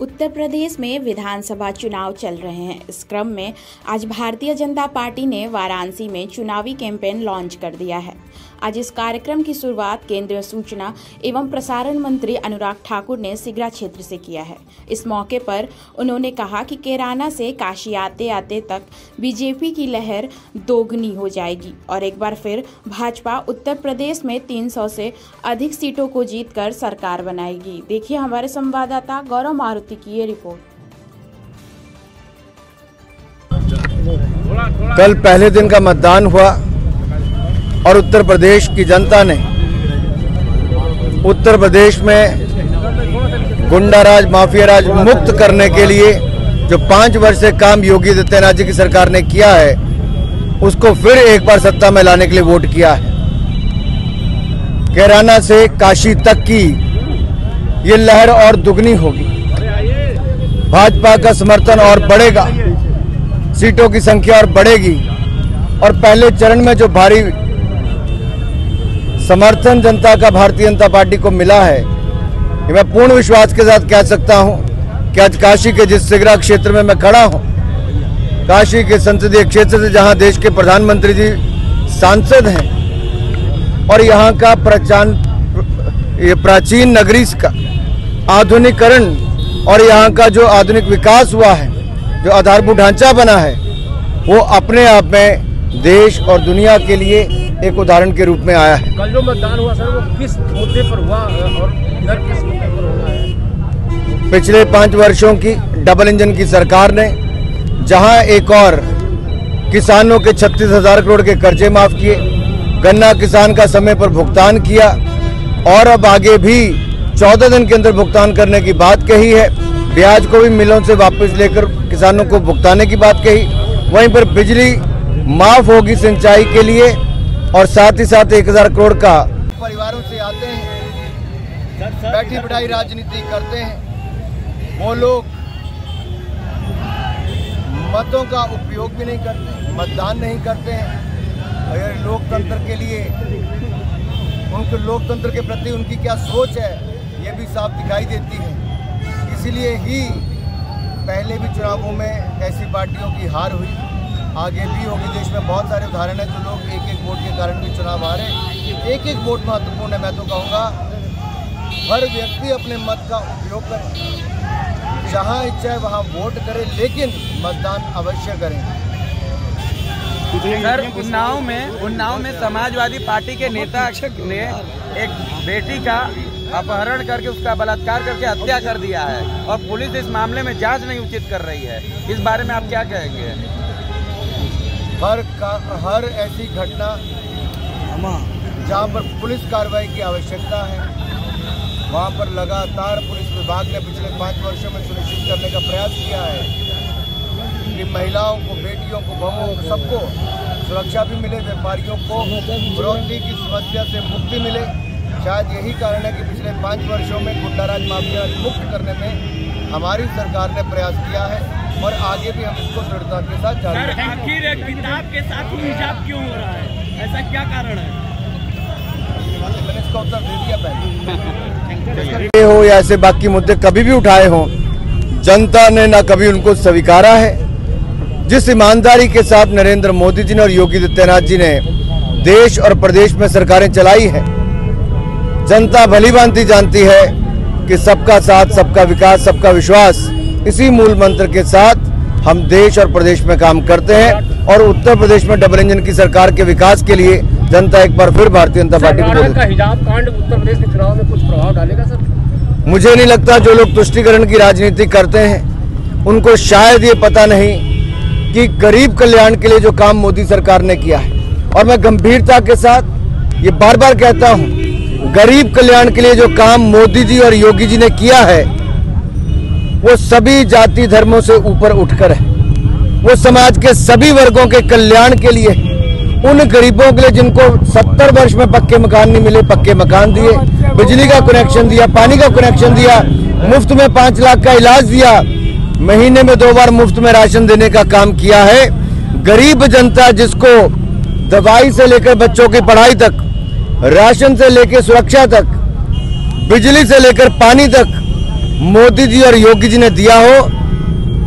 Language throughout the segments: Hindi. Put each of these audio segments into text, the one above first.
उत्तर प्रदेश में विधानसभा चुनाव चल रहे हैं। इस क्रम में आज भारतीय जनता पार्टी ने वाराणसी में चुनावी कैंपेन लॉन्च कर दिया है। आज इस कार्यक्रम की शुरुआत केंद्रीय सूचना एवं प्रसारण मंत्री अनुराग ठाकुर ने सिगरा क्षेत्र से किया है। इस मौके पर उन्होंने कहा कि कैराना से काशी आते आते तक बीजेपी की लहर दोगुनी हो जाएगी और एक बार फिर भाजपा उत्तर प्रदेश में 300 से अधिक सीटों को जीतकर सरकार बनाएगी। देखिए हमारे संवाददाता गौरव मारुति की ये रिपोर्ट। कल पहले दिन का मतदान हुआ और उत्तर प्रदेश की जनता ने उत्तर प्रदेश में गुंडा राज, माफिया राज मुक्त करने के लिए जो 5 वर्ष से काम योगी आदित्यनाथ जी की सरकार ने किया है, उसको फिर एक बार सत्ता में लाने के लिए वोट किया है। कैराना से काशी तक की ये लहर और दुगनी होगी। भाजपा का समर्थन और बढ़ेगा, सीटों की संख्या और बढ़ेगी और पहले चरण में जो भारी समर्थन जनता का भारतीय जनता पार्टी को मिला है, ये मैं पूर्ण विश्वास के साथ कह सकता हूं कि आज काशी के जिस सिगरा क्षेत्र में मैं खड़ा हूं, काशी के संसदीय क्षेत्र से जहां देश के प्रधानमंत्री जी सांसद हैं और यहां का प्राचीन नगरी का आधुनिकीकरण और यहां का जो आधुनिक विकास हुआ है, जो आधारभूत ढांचा बना है, वो अपने आप में देश और दुनिया के लिए एक उदाहरण के रूप में आया है। कल जो मतदान हुआ सर, वो किस मुद्दे पर हुआ और इधर किस मुद्दे पर होना है? पिछले 5 वर्षों की डबल इंजन की सरकार ने जहां एक और किसानों के 36,000 करोड़ के कर्जे माफ किए, गन्ना किसान का समय पर भुगतान किया और अब आगे भी 14 दिन के अंदर भुगतान करने की बात कही है। ब्याज को भी मिलों से वापस लेकर किसानों को भुगताने की बात कही। वहीं पर बिजली माफ होगी सिंचाई के लिए और साथ ही साथ 1000 करोड़ का परिवारों से आते हैं, बैठी बिठाई राजनीति करते हैं। वो लोग मतों का उपयोग भी नहीं करते, मतदान नहीं करते हैं। और लोकतंत्र के लिए, उनके लोकतंत्र के प्रति उनकी क्या सोच है, ये भी साफ दिखाई देती है। इसीलिए ही पहले भी चुनावों में ऐसी पार्टियों की हार हुई, आगे भी होगी। देश में बहुत सारे उदाहरण हैं जो लोग एक वोट के कारण भी चुनाव हारे। एक वोट महत्वपूर्ण है। मैं तो कहूँगा हर व्यक्ति अपने मत का उपयोग करे, जहाँ इच्छा है वहाँ वोट करे, लेकिन मतदान अवश्य करें। सर, उन्नाव में समाजवादी पार्टी के नेता ने एक बेटी का अपहरण करके उसका बलात्कार करके हत्या कर दिया है और पुलिस इस मामले में जांच नहीं उचित कर रही है। इस बारे में आप क्या कहेंगे? हर ऐसी घटना जहां पर पुलिस कार्रवाई की आवश्यकता है, वहां पर लगातार पुलिस विभाग ने पिछले 5 वर्षों में सुनिश्चित करने का प्रयास किया है कि महिलाओं को, बेटियों को, बहुओं को, सबको सुरक्षा भी मिले, व्यापारियों को रोजगार की समस्या से मुक्ति मिले। शायद यही कारण है कि पिछले 5 वर्षों में गुंडा राज, माफिया राज मुक्त करने में हमारी सरकार ने प्रयास किया है और आगे भी हम इसको दृढ़ता के साथ जारी रखेंगे। आखिर एक किताब के साथ ही हिजाब क्यों हो रहा है, ऐसा क्या कारण है? मैंने इसका उत्तर दे दिया पहले। हो या ऐसे बाकी मुद्दे कभी भी उठाए हों, जनता ने ना कभी उनको स्वीकारा है। जिस ईमानदारी के साथ नरेंद्र मोदी जी ने और योगी आदित्यनाथ जी ने देश और प्रदेश में सरकारें चलाई है, जनता भली भांति जानती है कि सबका साथ, सबका विकास, सबका विश्वास, इसी मूल मंत्र के साथ हम देश और प्रदेश में काम करते हैं और उत्तर प्रदेश में डबल इंजन की सरकार के विकास के लिए जनता एक बार फिर भारतीय जनता पार्टी को हिजाब कांड उत्तर प्रदेश के चुनाव में कुछ प्रभाव डालेगा सर? मुझे नहीं लगता। जो लोग तुष्टीकरण की राजनीति करते हैं उनको शायद ये पता नहीं कि गरीब कल्याण के लिए जो काम मोदी सरकार ने किया है, और मैं गंभीरता के साथ ये बार बार कहता हूँ, गरीब कल्याण के लिए जो काम मोदी जी और योगी जी ने किया है, वो सभी जाति धर्मों से ऊपर उठकर है। वो समाज के सभी वर्गों के कल्याण के लिए, उन गरीबों के लिए जिनको 70 वर्ष में पक्के मकान नहीं मिले, पक्के मकान दिए, बिजली का कनेक्शन दिया, पानी का कनेक्शन दिया, मुफ्त में 5 लाख का इलाज दिया, महीने में 2 बार मुफ्त में राशन देने का काम किया है। गरीब जनता जिसको दवाई से लेकर बच्चों की पढ़ाई तक, राशन से लेकर सुरक्षा तक, बिजली से लेकर पानी तक, मोदी जी और योगी जी ने दिया हो,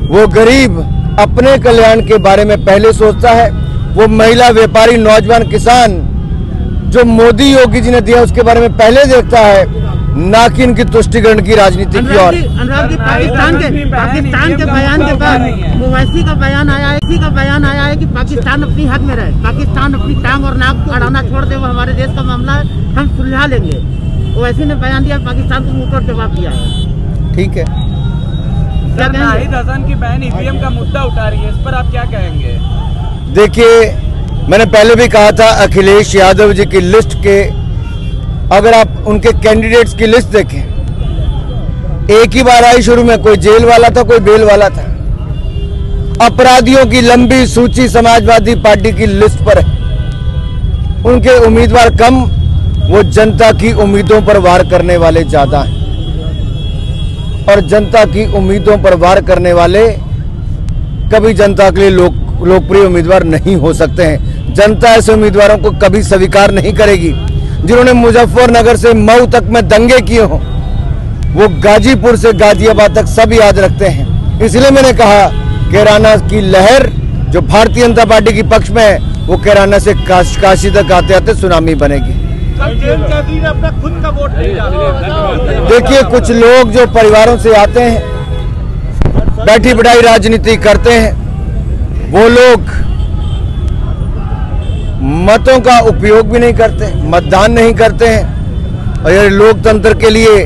वो गरीब अपने कल्याण के बारे में पहले सोचता है। वो महिला, व्यापारी, नौजवान, किसान जो मोदी योगी जी ने दिया उसके बारे में पहले देखता है, ना कि इनकी तुष्टिकरण की राजनीति की ओर। अनुराग जी, पाकिस्तान के बयान के बाद ओवैसी का बयान आया है कि पाकिस्तान अपनी हद में रहे, पाकिस्तान अपनी टांग और नाक अड़ाना छोड़ दे, वो हमारे देश का मामला है, हम सुलझा लेंगे। ओवैसी ने बयान दिया, पाकिस्तान को मुंहतोड़ जवाब दिया है। ठीक है, नाहिद हसन की बहन ईवीएम का मुद्दा उठा रही है, इस पर आप क्या कहेंगे? देखिए, मैंने पहले भी कहा था, अखिलेश यादव जी की लिस्ट के, अगर आप उनके कैंडिडेट्स की लिस्ट देखें, एक ही बार आई शुरू में, कोई जेल वाला था, कोई बेल वाला था। अपराधियों की लंबी सूची समाजवादी पार्टी की लिस्ट पर है। उनके उम्मीदवार कम, वो जनता की उम्मीदों पर वार करने वाले ज्यादा हैं। और जनता की उम्मीदों पर वार करने वाले कभी जनता के लिए लोकप्रिय उम्मीदवार नहीं हो सकते हैं। जनता ऐसे उम्मीदवारों को कभी स्वीकार नहीं करेगी जिन्होंने मुजफ्फरनगर से मऊ तक में दंगे किए हों। वो गाजीपुर से गाजियाबाद तक सब याद रखते हैं। इसलिए मैंने कहा, कैराना की लहर जो भारतीय जनता पार्टी के पक्ष में है, वो कैराना से काशी तक आते आते सुनामी बनेगी। अपना खुद का वोट नहीं डाला। देखिए, कुछ लोग जो परिवारों से आते हैं, बैठी बिठाई राजनीति करते हैं, वो लोग मतों का उपयोग भी नहीं करते, मतदान नहीं करते हैं। और ये लोकतंत्र के लिए,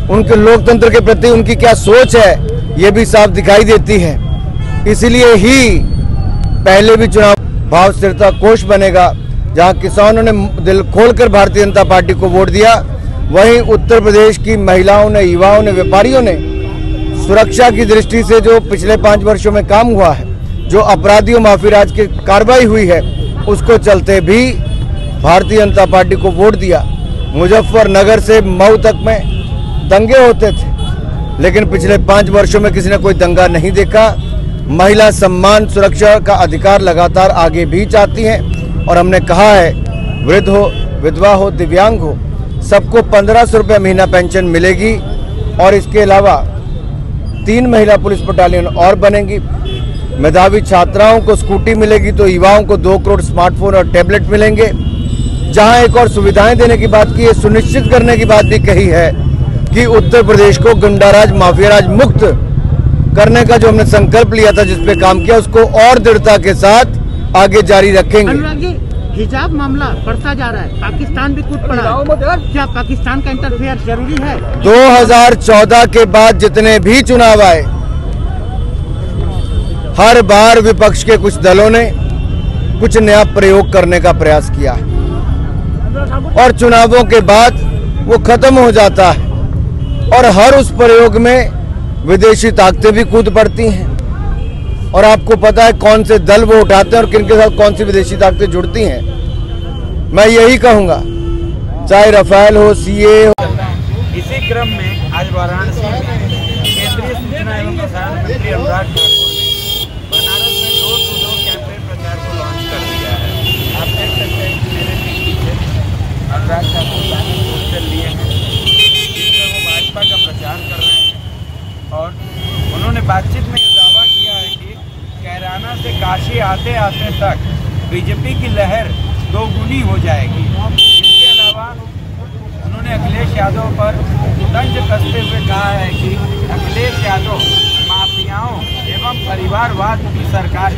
उनके लोकतंत्र के प्रति उनकी क्या सोच है, ये भी साफ दिखाई देती है। इसलिए ही पहले भी चुनाव भाव स्थिरता कोष बनेगा, जहां किसानों ने दिल खोलकर भारतीय जनता पार्टी को वोट दिया, वहीं उत्तर प्रदेश की महिलाओं ने, युवाओं ने, व्यापारियों ने सुरक्षा की दृष्टि से जो पिछले 5 वर्षों में काम हुआ है, जो अपराधियों, माफियाराज की कार्रवाई हुई है, उसको चलते भी भारतीय जनता पार्टी को वोट दिया। मुजफ्फरनगर से मऊ तक में दंगे होते थे, लेकिन पिछले 5 वर्षों में किसी ने कोई दंगा नहीं देखा। महिला सम्मान, सुरक्षा का अधिकार लगातार आगे भी चाहती हैं। और हमने कहा है, वृद्ध हो, विधवा हो, दिव्यांग हो, सबको 1500 रुपये महीना पेंशन मिलेगी। और इसके अलावा 3 महिला पुलिस बटालियन और बनेंगी। मेधावी छात्राओं को स्कूटी मिलेगी, तो युवाओं को 2 करोड़ स्मार्टफोन और टैबलेट मिलेंगे। जहां एक और सुविधाएं देने की बात की है, सुनिश्चित करने की बात भी कही है कि उत्तर प्रदेश को गुंडाराज, माफियाराज मुक्त करने का जो हमने संकल्प लिया था, जिस पे काम किया, उसको और दृढ़ता के साथ आगे जारी रखेंगे। अनुराग जी, हिजाब मामला बढ़ता जा रहा है, पाकिस्तान भी कूद पड़ा, क्या पाकिस्तान का इंटरफेयर जरूरी है? 2014 के बाद जितने भी चुनाव आए, हर बार विपक्ष के कुछ दलों ने कुछ नया प्रयोग करने का प्रयास किया है, और चुनावों के बाद वो खत्म हो जाता है। और हर उस प्रयोग में विदेशी ताकतें भी कूद पड़ती हैं, और आपको पता है कौन से दल वो उठाते हैं और किन के साथ कौन सी विदेशी ताकतें जुड़ती हैं। मैं यही कहूंगा, चाहे रफाल हो, सीए हो। इसी क्रम में आज वाराणसी में केंद्रीय सूचना एवं प्रसारण मंत्री अनुराग ठाकुर ने बनारस में डोर टू डोर कैंपेन प्रचार को लॉन्च कर दिया है। आप देख सकते हैं कि मेरे पीछे अनुराग ठाकुर पोस्टर लिए हैं, जिसमें वो भाजपा का प्रचार कर रहे हैं। और उन्होंने बातचीत में दावा किया है कि कैराना से काशी आते आते तक बीजेपी की लहर 2 गुनी हो जाएगी। इसके अलावा उन्होंने अखिलेश यादव पर तंज कसते हुए कहा है कि अखिलेश यादव माफियाओं एवं परिवारवाद की सरकार